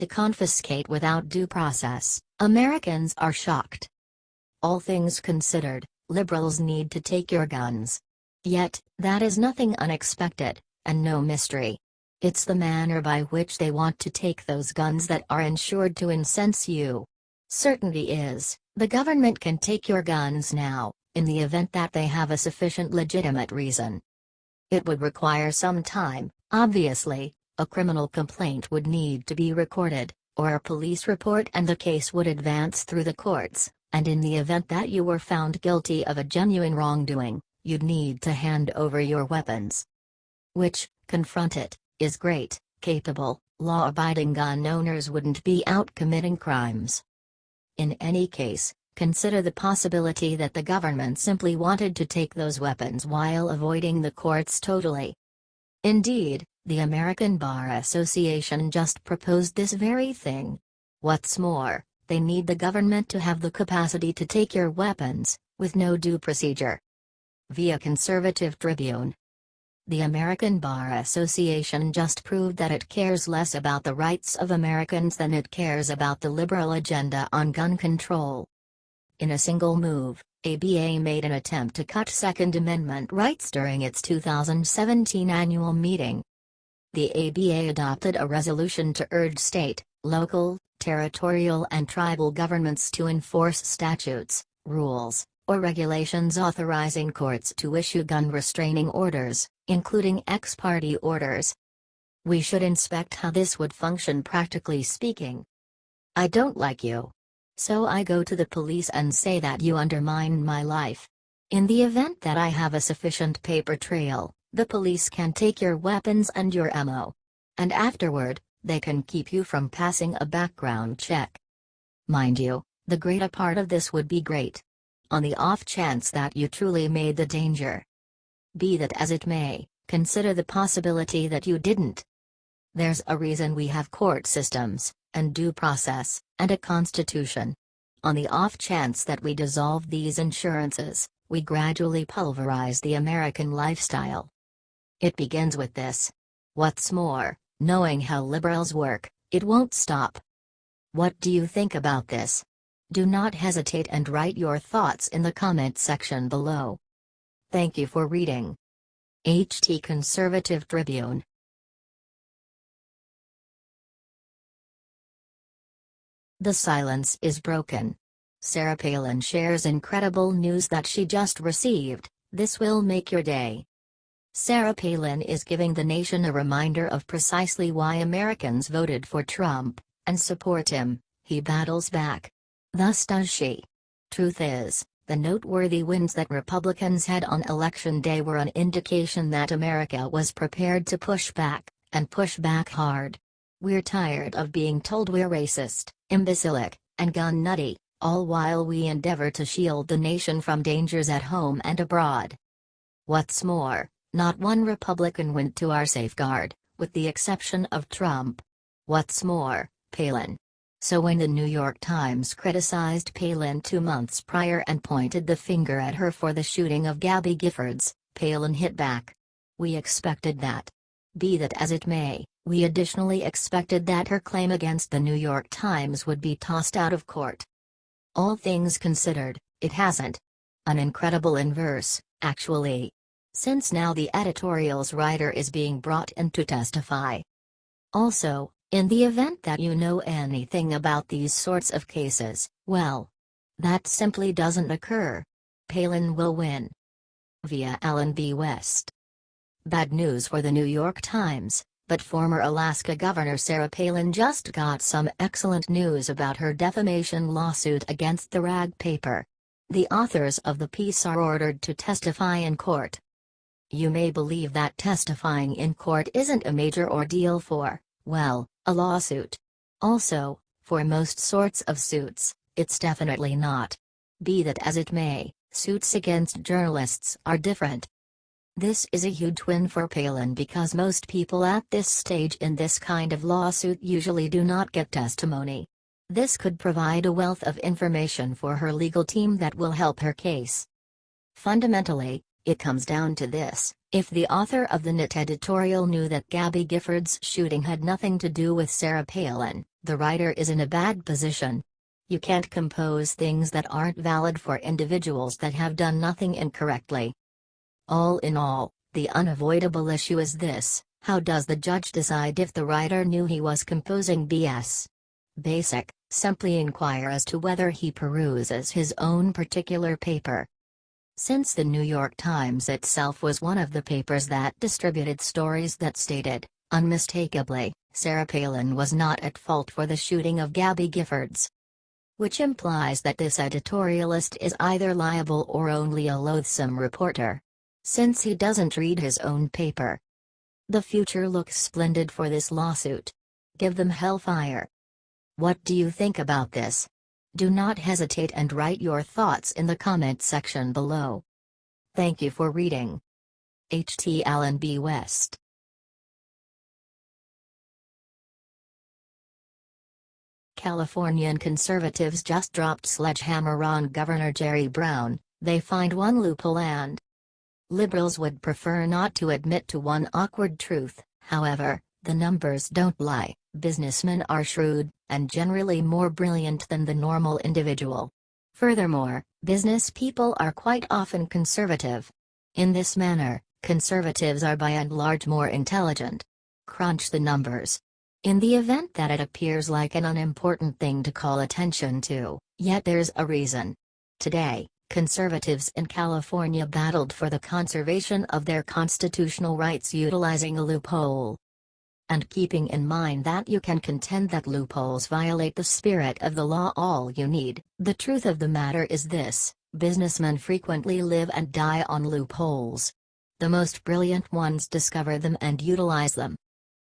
The confiscate without due process, Americans are shocked. All things considered, liberals need to take your guns. Yet, that is nothing unexpected, and no mystery. It's the manner by which they want to take those guns that are ensured to incense you. Certainty is, the government can take your guns now, in the event that they have a sufficient legitimate reason. It would require some time, obviously. A criminal complaint would need to be recorded, or a police report, and the case would advance through the courts, and in the event that you were found guilty of a genuine wrongdoing, you'd need to hand over your weapons. Which, confront it, is great. Capable, law-abiding gun owners wouldn't be out committing crimes. In any case, consider the possibility that the government simply wanted to take those weapons while avoiding the courts totally. Indeed, the American Bar Association just proposed this very thing. What's more, they need the government to have the capacity to take your weapons, with no due procedure. Via Conservative Tribune. The American Bar Association just proved that it cares less about the rights of Americans than it cares about the liberal agenda on gun control. In a single move, ABA made an attempt to cut Second Amendment rights during its 2017 annual meeting. The ABA adopted a resolution to urge state, local, territorial and tribal governments to enforce statutes, rules, or regulations authorizing courts to issue gun restraining orders, including ex parte orders. We should inspect how this would function practically speaking. I don't like you. So I go to the police and say that you undermine my life. In the event that I have a sufficient paper trail, the police can take your weapons and your ammo. And afterward, they can keep you from passing a background check. Mind you, the greater part of this would be great. On the off chance that you truly made the danger. Be that as it may, consider the possibility that you didn't. There's a reason we have court systems, and due process, and a constitution. On the off chance that we dissolve these insurances, we gradually pulverize the American lifestyle. It begins with this. What's more, knowing how liberals work, it won't stop. What do you think about this? Do not hesitate and write your thoughts in the comment section below. Thank you for reading. HT Conservative Tribune. The silence is broken. Sarah Palin shares incredible news that she just received. This will make your day. Sarah Palin is giving the nation a reminder of precisely why Americans voted for Trump, and support him. He battles back. Thus does she. Truth is, the noteworthy wins that Republicans had on Election Day were an indication that America was prepared to push back, and push back hard. We're tired of being told we're racist, imbecilic, and gun nutty, all while we endeavor to shield the nation from dangers at home and abroad. What's more, not one Republican went to our safeguard, with the exception of Trump. What's more, Palin. So when the New York Times criticized Palin 2 months prior and pointed the finger at her for the shooting of Gabby Giffords, Palin hit back. We expected that. Be that as it may, we additionally expected that her claim against the New York Times would be tossed out of court. All things considered, it hasn't. An incredible inverse, actually. Since now the editorial's writer is being brought in to testify. Also, in the event that you know anything about these sorts of cases, well, that simply doesn't occur. Palin will win. Via Alan B. West. Bad news for the New York Times, but former Alaska Governor Sarah Palin just got some excellent news about her defamation lawsuit against the rag paper. The authors of the piece are ordered to testify in court. You may believe that testifying in court isn't a major ordeal for, well, a lawsuit. Also, for most sorts of suits, it's definitely not. Be that as it may, suits against journalists are different. This is a huge win for Palin because most people at this stage in this kind of lawsuit usually do not get testimony. This could provide a wealth of information for her legal team that will help her case. Fundamentally, it comes down to this: if the author of the NIT editorial knew that Gabby Giffords' shooting had nothing to do with Sarah Palin, The writer is in a bad position. You can't compose things that aren't valid for individuals that have done nothing incorrectly. All in all, the unavoidable issue is this: how does the judge decide if the writer knew he was composing BS? Basic, simply inquire as to whether he peruses his own particular paper. Since the New York Times itself was one of the papers that distributed stories that stated, unmistakably, Sarah Palin was not at fault for the shooting of Gabby Giffords. Which implies that this editorialist is either liable or only a loathsome reporter. Since he doesn't read his own paper. The future looks splendid for this lawsuit. Give them hellfire. What do you think about this? Do not hesitate and write your thoughts in the comment section below. Thank you for reading. H.T. Allen B. West. Californian conservatives just dropped sledgehammer on Governor Jerry Brown. They find one loophole and liberals would prefer not to admit to one awkward truth. However, the numbers don't lie. Businessmen are shrewd, and generally more brilliant than the normal individual. Furthermore, business people are quite often conservative. In this manner, conservatives are by and large more intelligent. Crunch the numbers. In the event that it appears like an unimportant thing to call attention to, yet there's a reason. Today, conservatives in California battled for the conservation of their constitutional rights utilizing a loophole. And keeping in mind that you can contend that loopholes violate the spirit of the law, all you need, the truth of the matter is this: businessmen frequently live and die on loopholes. The most brilliant ones discover them and utilize them.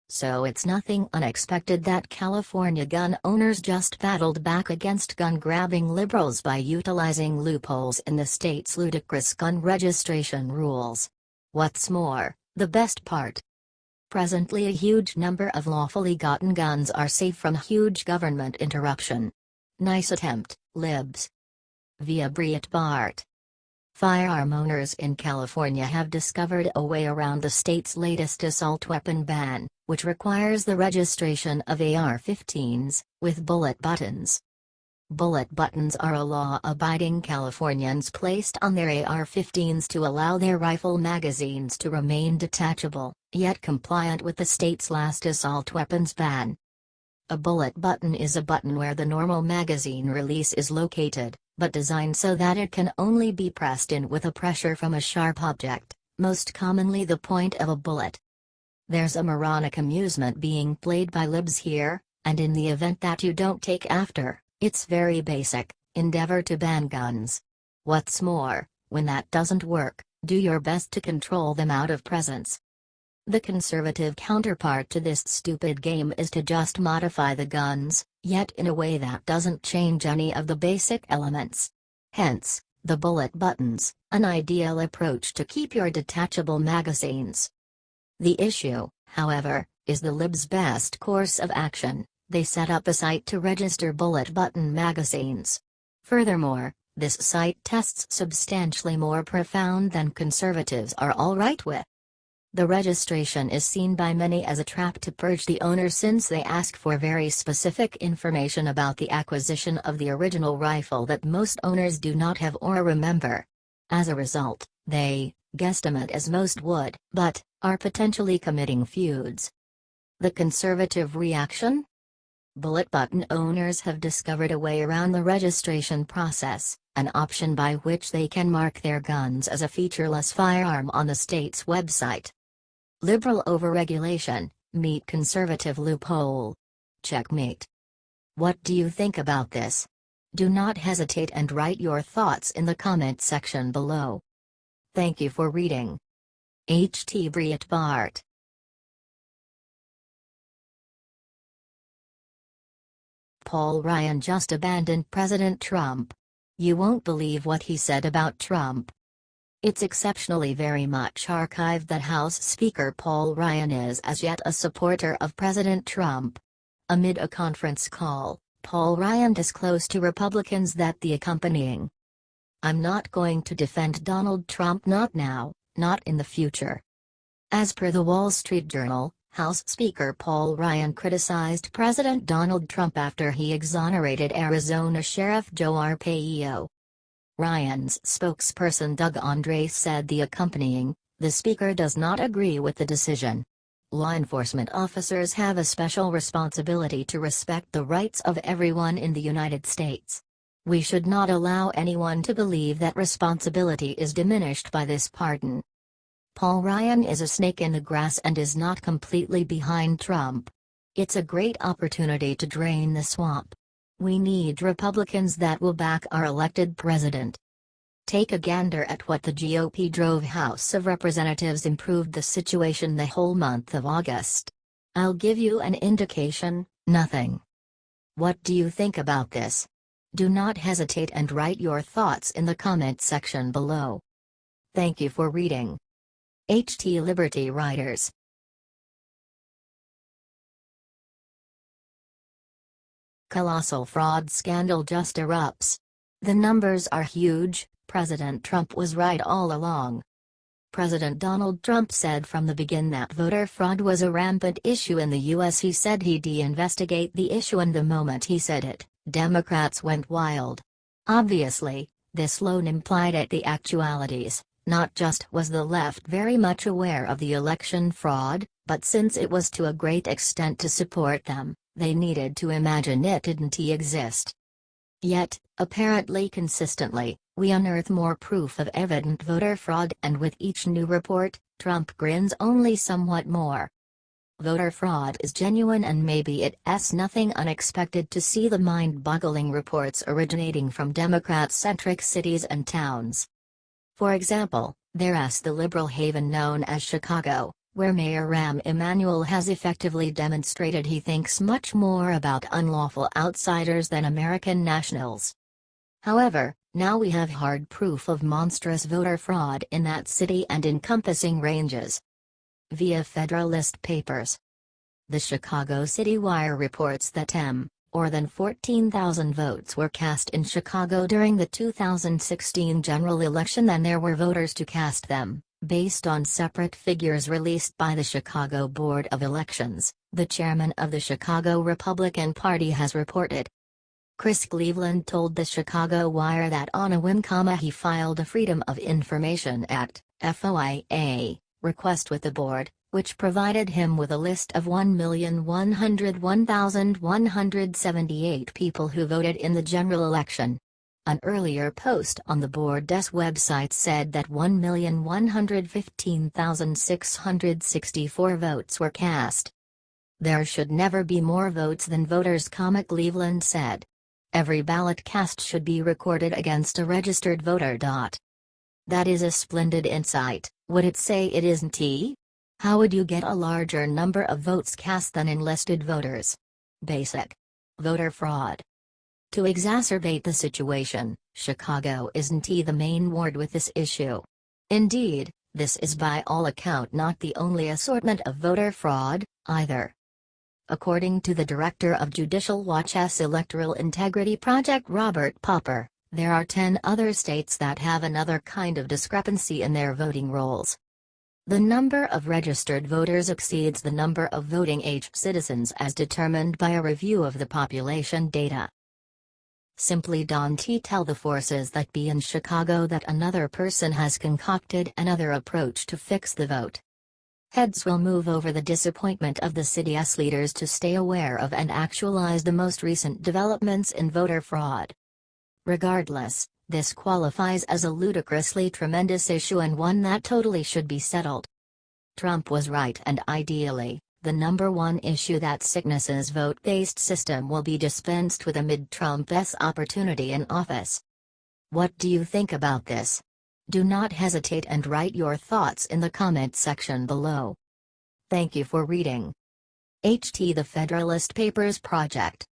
So it's nothing unexpected that California gun owners just battled back against gun-grabbing liberals by utilizing loopholes in the state's ludicrous gun registration rules. What's more, the best part: presently a huge number of lawfully gotten guns are safe from huge government interruption. Nice attempt, libs. Via Breitbart. Firearm owners in California have discovered a way around the state's latest assault weapon ban, which requires the registration of AR-15s, with bullet buttons. Bullet buttons are a law-abiding Californians placed on their AR-15s to allow their rifle magazines to remain detachable, yet compliant with the state's last assault weapons ban. A bullet button is a button where the normal magazine release is located, but designed so that it can only be pressed in with a pressure from a sharp object, most commonly the point of a bullet. There's a moronic amusement being played by libs here, and in the event that you don't take after its very basic endeavor to ban guns. What's more, when that doesn't work, do your best to control them out of presence. The conservative counterpart to this stupid game is to just modify the guns, yet in a way that doesn't change any of the basic elements. Hence, the bullet buttons, an ideal approach to keep your detachable magazines. The issue, however, is the libs' best course of action: they set up a site to register bullet button magazines. Furthermore, this site tests substantially more profound than conservatives are all right with. The registration is seen by many as a trap to purge the owner, since they ask for very specific information about the acquisition of the original rifle that most owners do not have or remember. As a result, they guesstimate, as most would, but are potentially committing feuds. The conservative reaction? Bullet button owners have discovered a way around the registration process, an option by which they can mark their guns as a featureless firearm on the state's website. Liberal overregulation, meet conservative loophole. Checkmate. What do you think about this? Do not hesitate and write your thoughts in the comment section below. Thank you for reading. H.T. Breitbart. Paul Ryan just abandoned President Trump. You won't believe what he said about Trump. It's exceptionally very much archived that House Speaker Paul Ryan is as yet a supporter of President Trump. Amid a conference call, Paul Ryan disclosed to Republicans that the accompanying "I'm not going to defend Donald Trump, not now, not in the future." As per the Wall Street Journal, House Speaker Paul Ryan criticized President Donald Trump after he exonerated Arizona Sheriff Joe Arpaio. Ryan's spokesperson Doug Andre said the speaker does not agree with the decision. Law enforcement officers have a special responsibility to respect the rights of everyone in the United States. We should not allow anyone to believe that responsibility is diminished by this pardon. Paul Ryan is a snake in the grass and is not completely behind Trump. It's a great opportunity to drain the swamp. We need Republicans that will back our elected president. Take a gander at what the GOP drove House of Representatives improved the situation the whole month of August. I'll give you an indication: nothing. What do you think about this? Do not hesitate and write your thoughts in the comment section below. Thank you for reading. HT Liberty Writers. Colossal fraud scandal just erupts. The numbers are huge. President Trump was right all along. President Donald Trump said from the beginning that voter fraud was a rampant issue in the U.S. He said he'd invesigate the issue, and the moment he said it, Democrats went wild. Obviously, this alone implied at the actualities. Not just was the left very much aware of the election fraud, but since it was to a great extent to support them, they needed to imagine it didn't exist. Yet, apparently consistently, we unearth more proof of evident voter fraud, and with each new report, Trump grins only somewhat more. Voter fraud is genuine, and maybe it's nothing unexpected to see the mind-boggling reports originating from Democrat-centric cities and towns. For example, there's the liberal haven known as Chicago, where Mayor Rahm Emanuel has effectively demonstrated he thinks much more about unlawful outsiders than American nationals. However, now we have hard proof of monstrous voter fraud in that city and encompassing ranges. Via Federalist Papers. The Chicago City Wire reports that more than 14,000 votes were cast in Chicago during the 2016 general election, and there were voters to cast them, based on separate figures released by the Chicago Board of Elections, the chairman of the Chicago Republican Party has reported. Chris Cleveland told the Chicago Wire that on a whim, he filed a Freedom of Information Act (FOIA) request with the board, which provided him with a list of 1,101,178 people who voted in the general election. An earlier post on the board's website said that 1,115,664 votes were cast. There should never be more votes than voters, Cleveland said. Every ballot cast should be recorded against a registered voter. That is a splendid insight. Would it say it isn't? How would you get a larger number of votes cast than enlisted voters? Basic. Voter fraud. To exacerbate the situation, Chicago isn't the main ward with this issue. Indeed, this is by all account not the only assortment of voter fraud, either. According to the director of Judicial Watch's Electoral Integrity Project, Robert Popper, there are 10 other states that have another kind of discrepancy in their voting rolls. The number of registered voters exceeds the number of voting-age citizens as determined by a review of the population data. Simply don't tell the forces that be in Chicago that another person has concocted another approach to fix the vote. Heads will move over the disappointment of the city's leaders to stay aware of and actualize the most recent developments in voter fraud. Regardless, this qualifies as a ludicrously tremendous issue and one that totally should be settled. Trump was right, and ideally, the number one issue that sicknesses vote-based system will be dispensed with amid Trump's opportunity in office. What do you think about this? Do not hesitate and write your thoughts in the comment section below. Thank you for reading. HT The Federalist Papers Project.